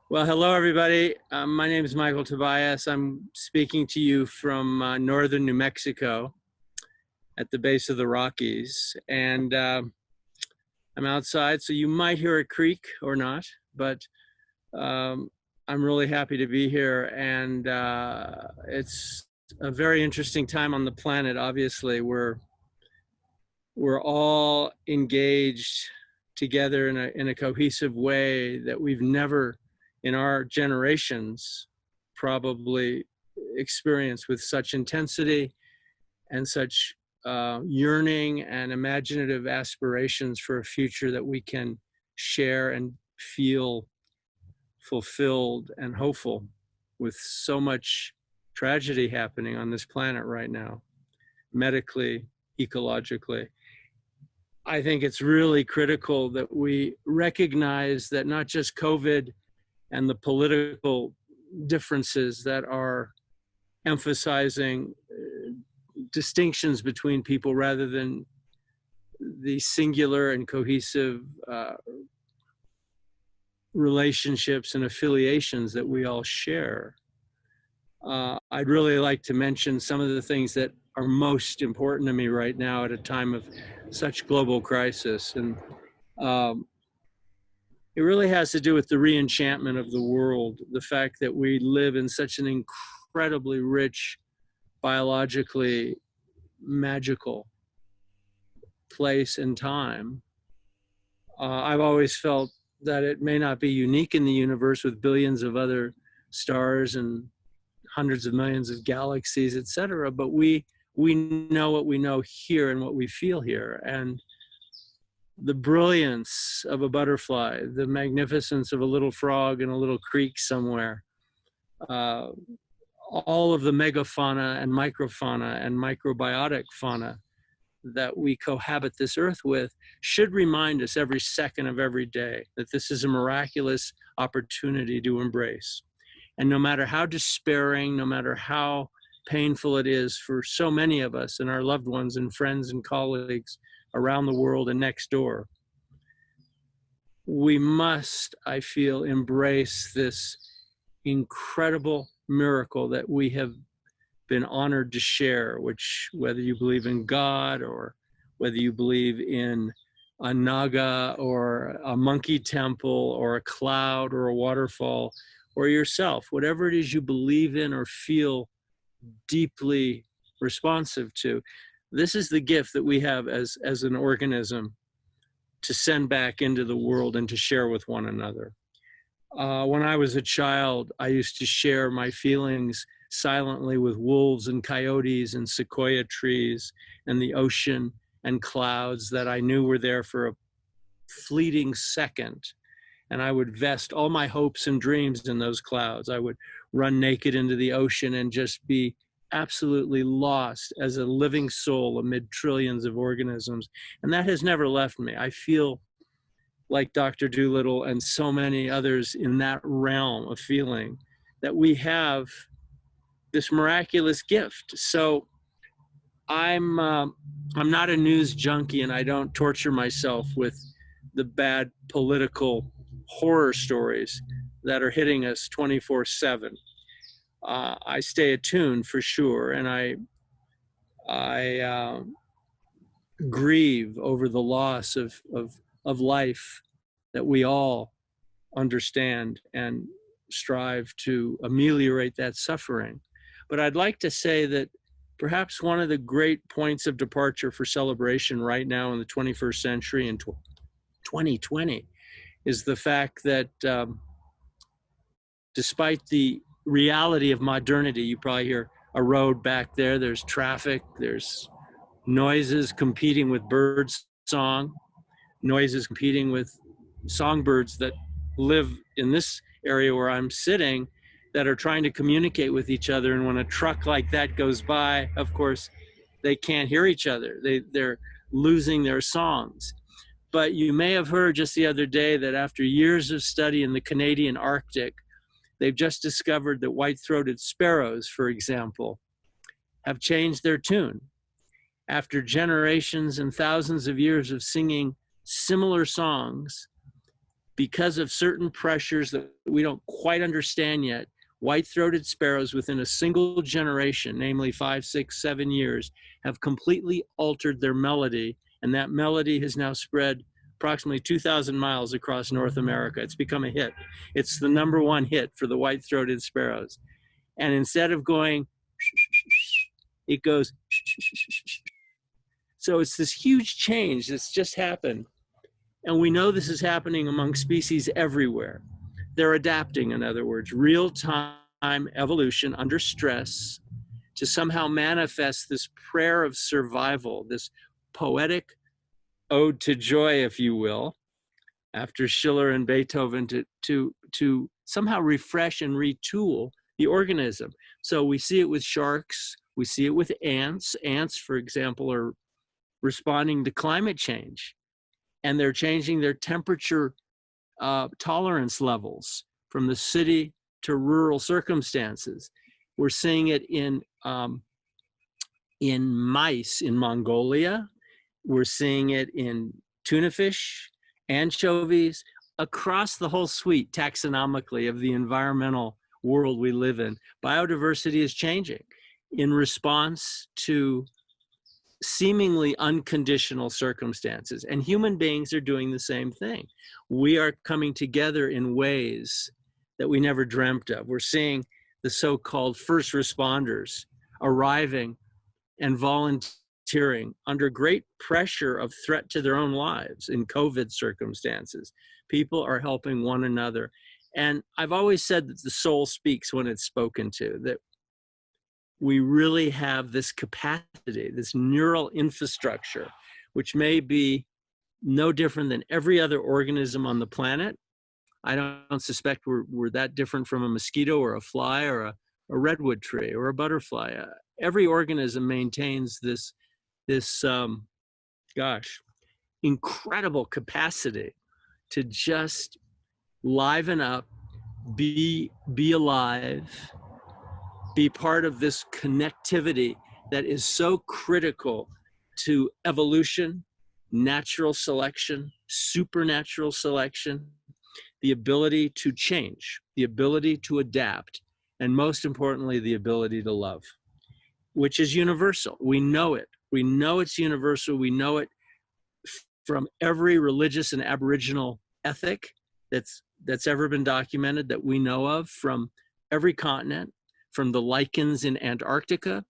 Well, hello, everybody. My name is Michael Tobias. I'm speaking to you from northern New Mexico at the base of the Rockies. And I'm outside, so you might hear a creak or not, but um, I'm really happy to be here. And it's a very interesting time on the planet. Obviously, we're all engaged together in a cohesive way that we've never in our generations probably experienced, with such intensity and such yearning and imaginative aspirations for a future that we can share and feel fulfilled and hopeful, with so much tragedy happening on this planet right now, medically, ecologically. I think it's really critical that we recognize that not just COVID and the political differences that are emphasizing distinctions between people rather than the singular and cohesive relationships and affiliations that we all share. I'd really like to mention some of the things that are most important to me right now at a time of such global crisis. And it really has to do with the re-enchantment of the world, the fact that we live in such an incredibly rich, biologically magical place and time. I've always felt that it may not be unique in the universe, with billions of other stars and hundreds of millions of galaxies, etc. But we know what we know here and what we feel here. And the brilliance of a butterfly, the magnificence of a little frog in a little creek somewhere, all of the megafauna and microfauna and microbiotic fauna that we cohabit this earth with should remind us every second of every day that this is a miraculous opportunity to embrace. And no matter how despairing, no matter how painful it is for so many of us and our loved ones and friends and colleagues around the world and next door, we must, I feel, embrace this incredible miracle that we have been honored to share, which, whether you believe in God or whether you believe in a naga or a monkey temple or a cloud or a waterfall or yourself, whatever it is you believe in or feel deeply responsive to, this is the gift that we have as an organism to send back into the world and to share with one another. When I was a child, I used to share my feelings silently with wolves and coyotes and sequoia trees and the ocean and clouds that I knew were there for a fleeting second. And I would vest all my hopes and dreams in those clouds. I would run naked into the ocean and just be absolutely lost as a living soul amid trillions of organisms. And that has never left me. I feel like Dr. Dolittle and so many others in that realm of feeling that we have this miraculous gift. So I'm not a news junkie, and I don't torture myself with the bad political horror stories that are hitting us 24/7. I stay attuned for sure, and I grieve over the loss of life that we all understand and strive to ameliorate that suffering. But I'd like to say that perhaps one of the great points of departure for celebration right now in the 21st century in 2020 is the fact that despite the reality of modernity, you probably hear a road back there, there's traffic, there's noises competing with bird song, noises competing with songbirds that live in this area where I'm sitting, that are trying to communicate with each other. And when a truck like that goes by, of course, they can't hear each other. They're losing their songs. But you may have heard just the other day that after years of study in the Canadian Arctic, they've just discovered that white-throated sparrows, for example, have changed their tune. After generations and thousands of years of singing similar songs, because of certain pressures that we don't quite understand yet, white-throated sparrows within a single generation, namely 5, 6, 7 years, have completely altered their melody, and that melody has now spread approximately 2,000 miles across North America. It's become a hit. It's the #1 hit for the white-throated sparrows. And instead of going, it goes. So it's this huge change that's just happened. And we know this is happening among species everywhere. They're adapting, in other words, real-time evolution under stress to somehow manifest this prayer of survival, this poetic ode to joy, if you will, after Schiller and Beethoven, to somehow refresh and retool the organism. So we see it with sharks, we see it with ants. Ants, for example, are responding to climate change, and they're changing their temperature tolerance levels from the city to rural circumstances. We're seeing it in mice in Mongolia. We're seeing it in tuna fish, anchovies, across the whole suite taxonomically of the environmental world we live in. Biodiversity is changing in response to seemingly unconditional circumstances, and human beings are doing the same thing. We are coming together in ways that we never dreamt of. We're seeing the so-called first responders arriving and volunteering under great pressure of threat to their own lives in COVID circumstances. People are helping one another. And I've always said that the soul speaks when it's spoken to, that we really have this capacity, this neural infrastructure, which may be no different than every other organism on the planet. I don't suspect we're that different from a mosquito or a fly or a redwood tree or a butterfly. Every organism maintains this incredible capacity to just liven up, be alive, be part of this connectivity that is so critical to evolution, natural selection, supernatural selection, the ability to change, the ability to adapt, and most importantly, the ability to love, which is universal. We know it. We know it's universal. We know it from every religious and Aboriginal ethic that's ever been documented that we know of, from every continent, from the lichens in Antarctica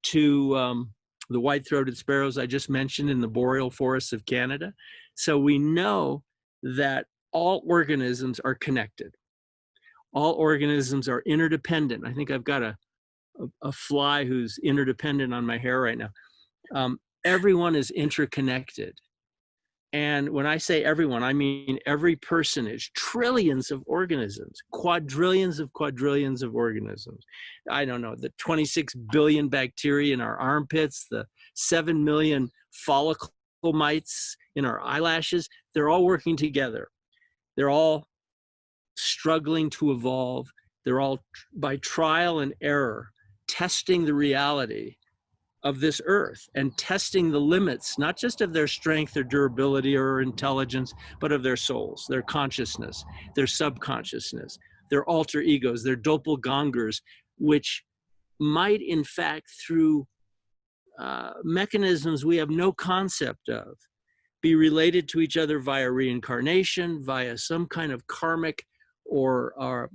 to the white-throated sparrows I just mentioned in the boreal forests of Canada. So we know that all organisms are connected. All organisms are interdependent. I think I've got a fly who's interdependent on my hair right now. Everyone is interconnected. And when I say everyone, I mean every personage, trillions of organisms, quadrillions of organisms. I don't know, the 26 billion bacteria in our armpits, the 7 million follicle mites in our eyelashes, they're all working together. They're all struggling to evolve. They're all, by trial and error, testing the reality of this earth and testing the limits, not just of their strength or durability or intelligence, but of their souls, their consciousness, their subconsciousness, their alter egos, their doppelgangers, which might, in fact, through mechanisms we have no concept of, be related to each other via reincarnation, via some kind of karmic or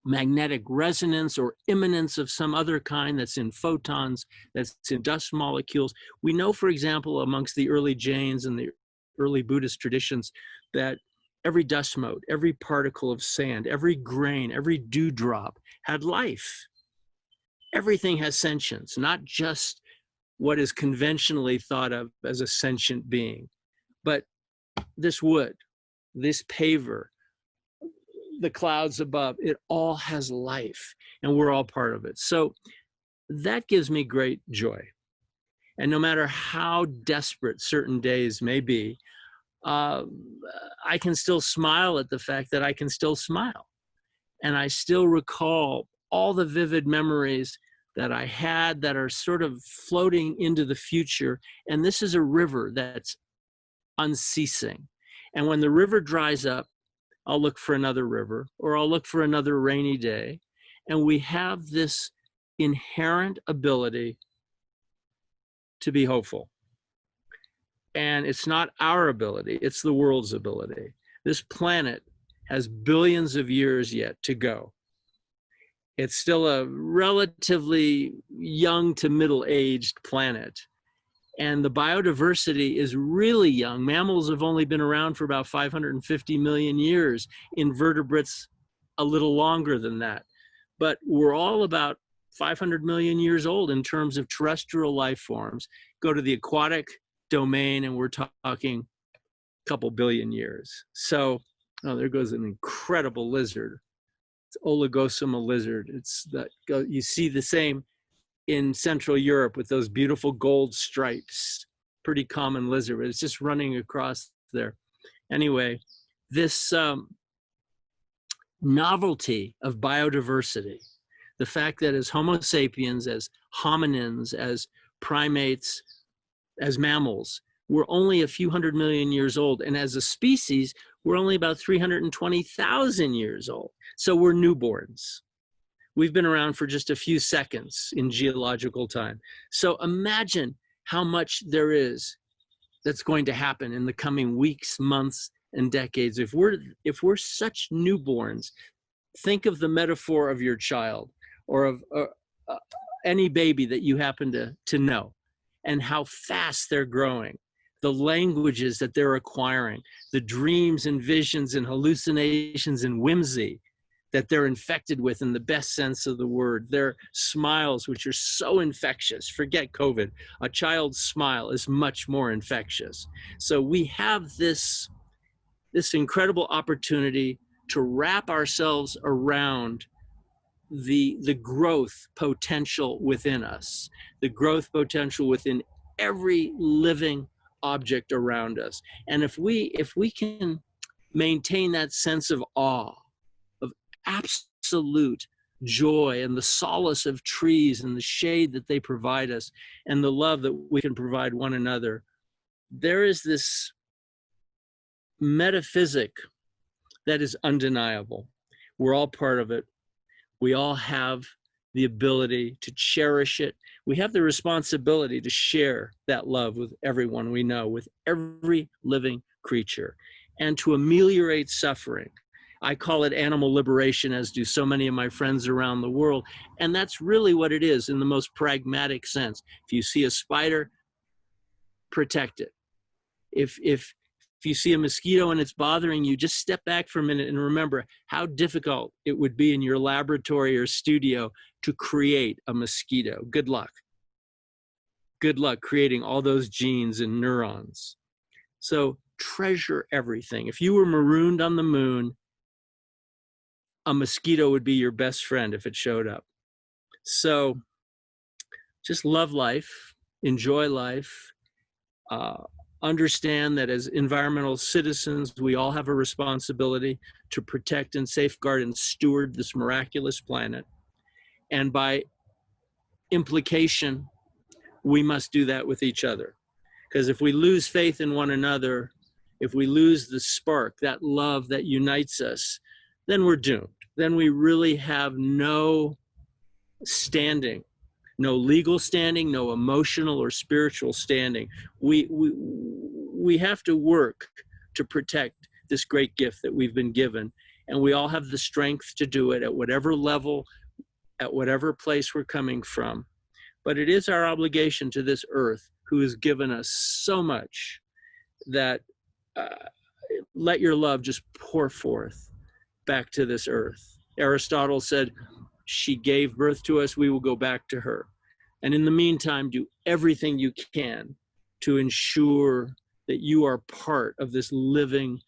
magnetic resonance or immanence of some other kind that's in photons, that's in dust molecules. We know, for example, amongst the early Jains and the early Buddhist traditions, that every dust mote, every particle of sand, every grain, every dewdrop had life. Everything has sentience, not just what is conventionally thought of as a sentient being, but this wood, this paver, the clouds above, it all has life, and we're all part of it. So that gives me great joy. And no matter how desperate certain days may be, I can still smile at the fact that I can still smile. And I still recall all the vivid memories that I had that are sort of floating into the future. And this is a river that's unceasing. And when the river dries up, I'll look for another river, or I'll look for another rainy day. And we have this inherent ability to be hopeful. And it's not our ability, it's the world's ability. This planet has billions of years yet to go. It's still a relatively young to middle-aged planet. And the biodiversity is really young. Mammals have only been around for about 550 million years. Invertebrates, a little longer than that. But we're all about 500 million years old in terms of terrestrial life forms. Go to the aquatic domain and we're talking a couple billion years. So, oh, there goes an incredible lizard. It's Oligosoma lizard. It's that, you see the same in Central Europe with those beautiful gold stripes. Pretty common lizard, but it's just running across there. Anyway, this novelty of biodiversity, the fact that as Homo sapiens, as hominins, as primates, as mammals, we're only a few hundred million years old. And as a species, we're only about 320,000 years old. So we're newborns. We've been around for just a few seconds in geological time. So imagine how much there is that's going to happen in the coming weeks, months, and decades. If we're such newborns, think of the metaphor of your child or of any baby that you happen to know, and how fast they're growing, the languages that they're acquiring, the dreams and visions and hallucinations and whimsy that they're infected with in the best sense of the word, their smiles, which are so infectious. Forget COVID. A child's smile is much more infectious. So we have this incredible opportunity to wrap ourselves around the growth potential within us, the growth potential within every living object around us. And if we can maintain that sense of awe, of absolute joy, and the solace of trees and the shade that they provide us, and the love that we can provide one another, there is this metaphysic that is undeniable. We're all part of it. We all have the ability to cherish it. We have the responsibility to share that love with everyone we know, with every living creature, and to ameliorate suffering. I call it animal liberation, as do so many of my friends around the world. And that's really what it is in the most pragmatic sense. If you see a spider, protect it. If you see a mosquito and it's bothering you, just step back for a minute and remember how difficult it would be in your laboratory or studio to create a mosquito. Good luck. Good luck creating all those genes and neurons. So treasure everything. If you were marooned on the moon, a mosquito would be your best friend if it showed up. So just love life, enjoy life, understand that as environmental citizens, we all have a responsibility to protect and safeguard and steward this miraculous planet. And by implication, we must do that with each other. Because if we lose faith in one another, if we lose the spark, that love that unites us, then we're doomed. Then we really have no standing, no legal standing, no emotional or spiritual standing. We have to work to protect this great gift that we've been given. And we all have the strength to do it at whatever level, at whatever place we're coming from. But it is our obligation to this earth, who has given us so much, that let your love just pour forth back to this earth. Aristotle said, she gave birth to us, we will go back to her. And in the meantime, do everything you can to ensure that you are part of this living,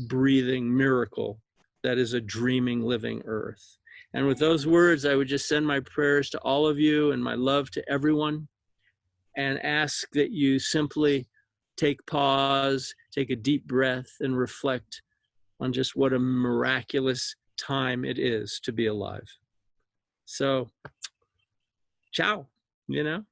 breathing miracle that is a dreaming, living earth. And with those words, I would just send my prayers to all of you and my love to everyone, and ask that you simply take pause, take a deep breath, and reflect on just what a miraculous time it is to be alive. So, ciao, you know?